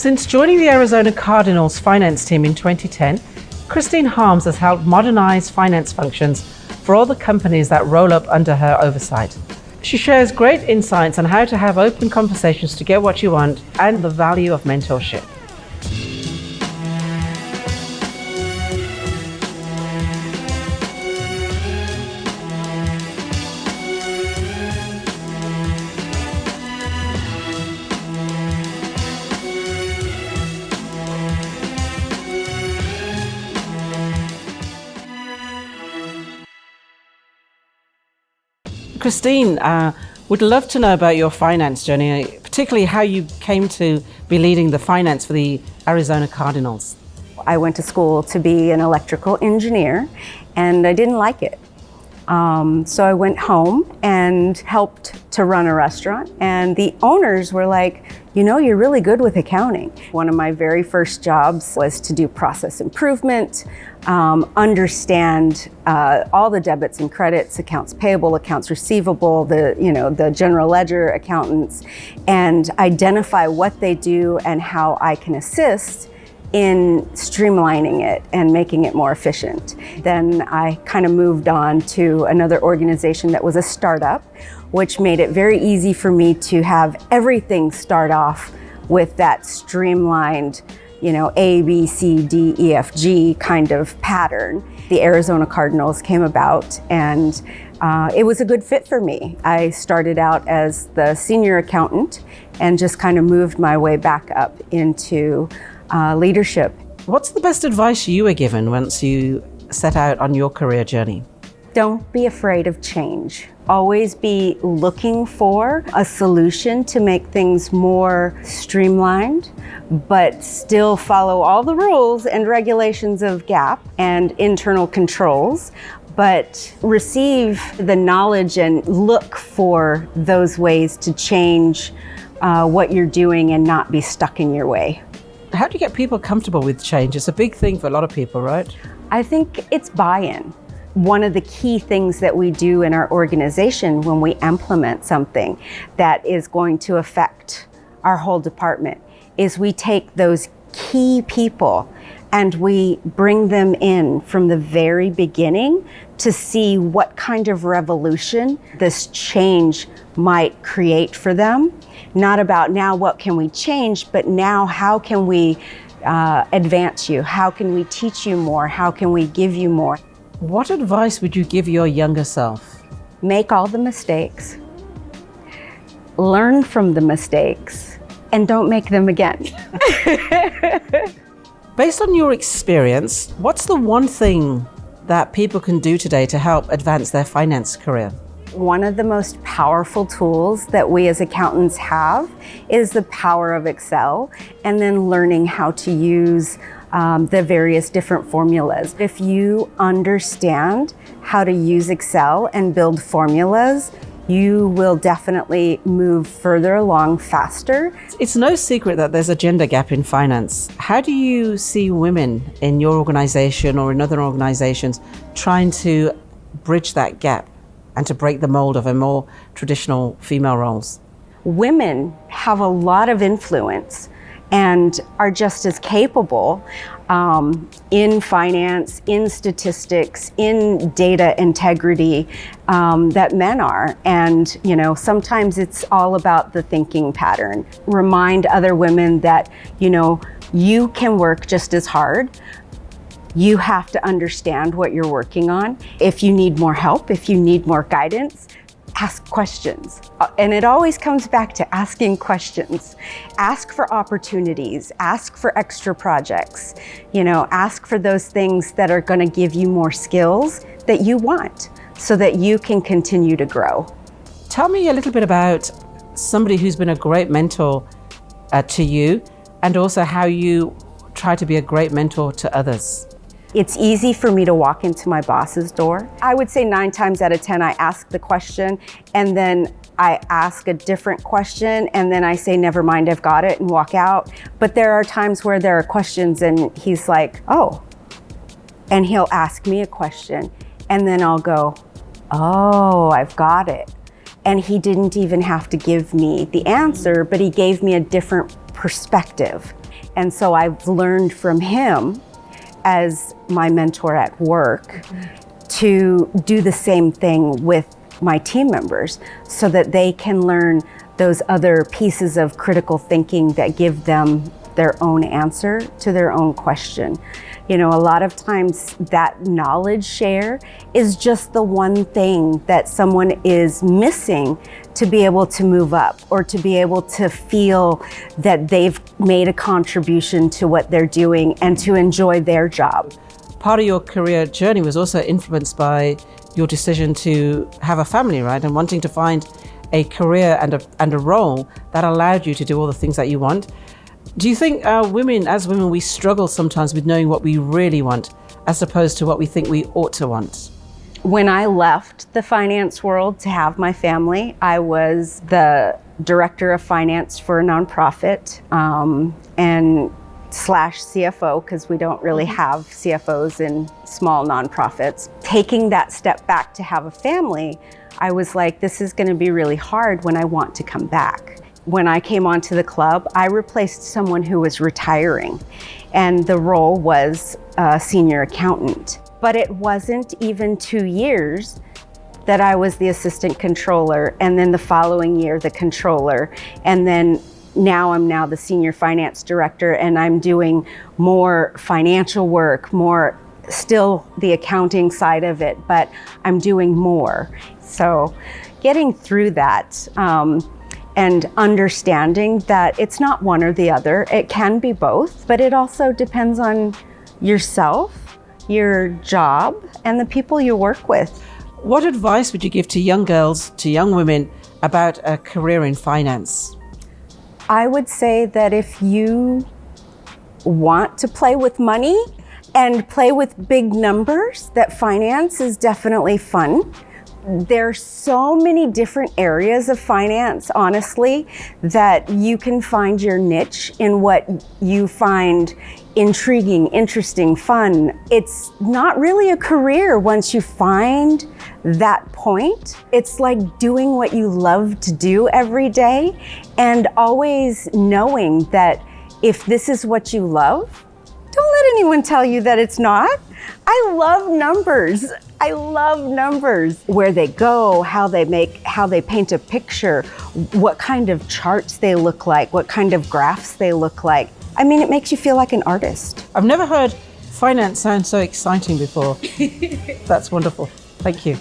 Since joining the Arizona Cardinals finance team in 2010, Christine Harms has helped modernize finance functions for all the companies that roll up under her oversight. She shares great insights on how to have open conversations to get what you want and the value of mentorship. Christine, would love to know about your finance journey, particularly how you came to be leading the finance for the Arizona Cardinals. I went to school to be an electrical engineer and I didn't like it. So I went home and helped to run a restaurant, and the owners were like, you know, you're really good with accounting. One of my very first jobs was to do process improvement, understand all the debits and credits, accounts payable, accounts receivable, the general ledger accountants, and identify what they do and how I can assist in streamlining it and making it more efficient. Then I kind of moved on to another organization that was a startup, which made it very easy for me to have everything start off with that streamlined, A, B, C, D, E, F, G kind of pattern. The Arizona Cardinals came about, and it was a good fit for me. I started out as the senior accountant and just kind of moved my way back up into leadership. What's the best advice you were given once you set out on your career journey? Don't be afraid of change. Always be looking for a solution to make things more streamlined, but still follow all the rules and regulations of GAAP and internal controls, but receive the knowledge and look for those ways to change what you're doing and not be stuck in your way. How do you get people comfortable with change? It's a big thing for a lot of people, right? I think it's buy-in. One of the key things that we do in our organization when we implement something that is going to affect our whole department is we take those key people and we bring them in from the very beginning to see what kind of revolution this change might create for them. Not about now what can we change, but now how can we advance you? How can we teach you more? How can we give you more? What advice would you give your younger self? Make all the mistakes, learn from the mistakes, and don't make them again. Based on your experience, what's the one thing that people can do today to help advance their finance career? One of the most powerful tools that we as accountants have is the power of Excel, and then learning how to use the various different formulas. If you understand how to use Excel and build formulas, you will definitely move further along faster. It's no secret that there's a gender gap in finance. How do you see women in your organization or in other organizations trying to bridge that gap and to break the mold of a more traditional female roles? Women have a lot of influence and are just as capable in finance, in statistics, in data integrity that men are. And sometimes it's all about the thinking pattern. Remind other women that you can work just as hard. You have to understand what you're working on. If you need more help, if you need more guidance, ask questions. And it always comes back to asking questions. Ask for opportunities, ask for extra projects, ask for those things that are gonna give you more skills that you want so that you can continue to grow. Tell me a little bit about somebody who's been a great mentor to you, and also how you try to be a great mentor to others. It's easy for me to walk into my boss's door. I would say 9 times out of 10, I ask the question and then I ask a different question and then I say, never mind, I've got it, and walk out. But there are times where there are questions and he's like, oh, and he'll ask me a question and then I'll go, oh, I've got it. And he didn't even have to give me the answer, but he gave me a different perspective. And so I've learned from him as my mentor at work to do the same thing with my team members so that they can learn those other pieces of critical thinking that give them their own answer to their own question. You know, a lot of times that knowledge share is just the one thing that someone is missing to be able to move up or to be able to feel that they've made a contribution to what they're doing and to enjoy their job. Part of your career journey was also influenced by your decision to have a family, right? And wanting to find a career and a role that allowed you to do all the things that you want. Do you think as women, we struggle sometimes with knowing what we really want as opposed to what we think we ought to want? When I left the finance world to have my family, I was the director of finance for a nonprofit and slash CFO, because we don't really have CFOs in small nonprofits. Taking that step back to have a family, I was like, this is going to be really hard when I want to come back. When I came onto the club, I replaced someone who was retiring, and the role was a senior accountant. But it wasn't even 2 years that I was the assistant controller, and then the following year, the controller, and then I'm now the senior finance director, and I'm doing more financial work, more still the accounting side of it, but I'm doing more. So getting through that and understanding that it's not one or the other, it can be both, but it also depends on yourself, your job, and the people you work with. What advice would you give to young girls, to young women about a career in finance? I would say that if you want to play with money and play with big numbers, that finance is definitely fun. There's so many different areas of finance, honestly, that you can find your niche in what you find intriguing, interesting, fun. It's not really a career once you find that point. It's like doing what you love to do every day and always knowing that if this is what you love, don't let anyone tell you that it's not. I love numbers. I love numbers. Where they go, how they paint a picture, what kind of charts they look like, what kind of graphs they look like. I mean, it makes you feel like an artist. I've never heard finance sound so exciting before. That's wonderful. Thank you.